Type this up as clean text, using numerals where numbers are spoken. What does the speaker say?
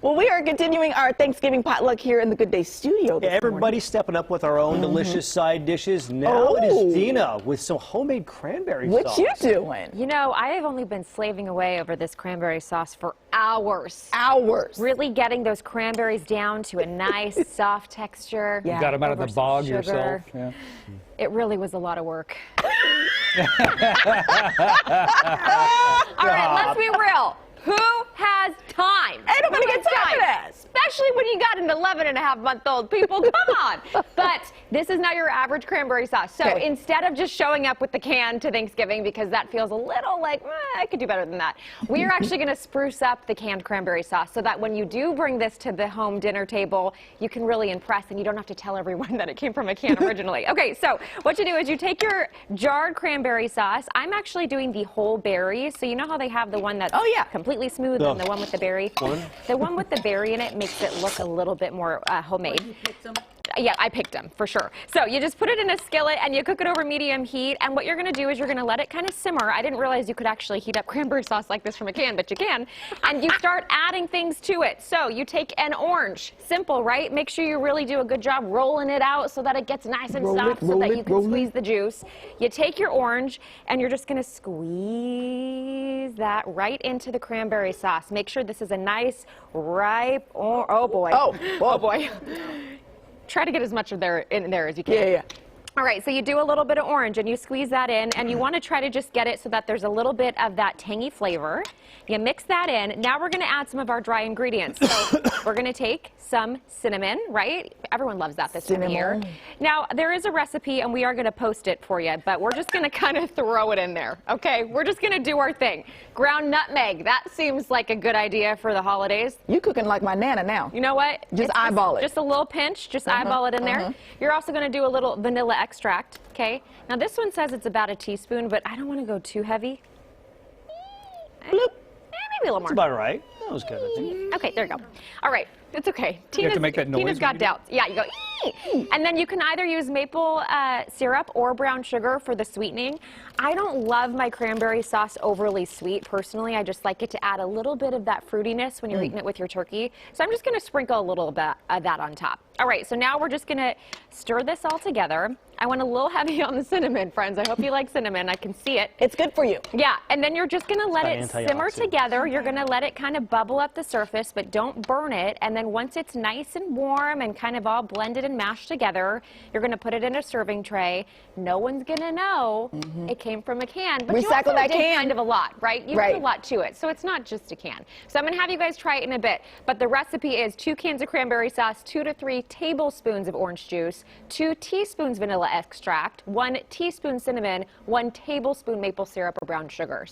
Well, we are continuing our Thanksgiving potluck here in the Good Day studio this everybody's stepping up with our own delicious side dishes. Now it is Dina with some homemade cranberry sauce. What you doing? You know, I have only been slaving away over this cranberry sauce for hours. Hours. Really getting those cranberries down to a nice, soft texture. Yeah. You got them out of the bog sugar. yourself. Yeah. It really was a lot of work. All right, let's be real. Who has time? Ain't nobody get time for that. Especially when you got an 11-and-a-half-month-old, people. Come on. But this is not your average cranberry sauce. So instead of just showing up with the can to Thanksgiving, because that feels a little like, I could do better than that, we are actually going to spruce up the canned cranberry sauce so that when you do bring this to the home dinner table, you can really impress and you don't have to tell everyone that it came from a can originally. Okay, so what you do is you take your jarred cranberry sauce. I'm actually doing the whole berry. So you know how they have the one that's completely smooth and the one with the berry? The one with the berry in it makes it look a little bit more homemade. Yeah, I picked them for sure. So you just put it in a skillet and you cook it over medium heat. And what you're going to do is you're going to let it kind of simmer. I didn't realize you could actually heat up cranberry sauce like this from a can, but you can. And you start adding things to it. So you take an orange. Simple, right? Make sure you really do a good job rolling it out so that it gets nice and soft so that you can squeeze the juice. You take your orange and you're just going to squeeze that right into the cranberry sauce. Make sure this is a nice, ripe, oh boy. Oh boy. Try to get as much of in there as you can. Yeah. All right, so you do a little bit of orange and you squeeze that in and you want to try to just get it so that there's a little bit of that tangy flavor. You mix that in. Now we're going to add some of our dry ingredients. So we're going to take some cinnamon, right? Everyone loves that this time of year. Now, there is a recipe and we are going to post it for you, but we're just going to kind of throw it in there, okay? We're just going to do our thing. Ground nutmeg, that seems like a good idea for the holidays. You cooking like my Nana now. You know what? Just eyeball it. Just a little pinch, just eyeball it in there. You're also going to do a little vanilla extract, okay? Now this one says it's about a teaspoon, but I don't want to go too heavy. Bloop. Maybe a little more. That's about right. That was good, I think. Okay, there you go. All right, it's okay. You have to make that noise. Tina's got doubts. Yeah, you go, ee! And then you can either use maple syrup or brown sugar for the sweetening. I don't love my cranberry sauce overly sweet, personally. I just like it to add a little bit of that fruitiness when you're eating it with your turkey. So I'm just going to sprinkle a little bit of that on top. All right, so now we're just going to stir this all together. I went a little heavy on the cinnamon, friends. I hope you like cinnamon. I can see it. It's good for you. Yeah, and then you're just going to let it simmer together. You're going to let it kind of bubble at the surface, but don't burn it. And then once it's nice and warm and kind of all blended and mashed together, you're going to put it in a serving tray. No one's going to know it came from a can. But Recycle you also that did can. kind of a lot, right? You did a lot to it, so it's not just a can. So I'm going to have you guys try it in a bit. But the recipe is 2 cans of cranberry sauce, 2 to 3 tablespoons of orange juice, 2 teaspoons vanilla extract, 1 teaspoon cinnamon, 1 tablespoon maple syrup or brown sugar.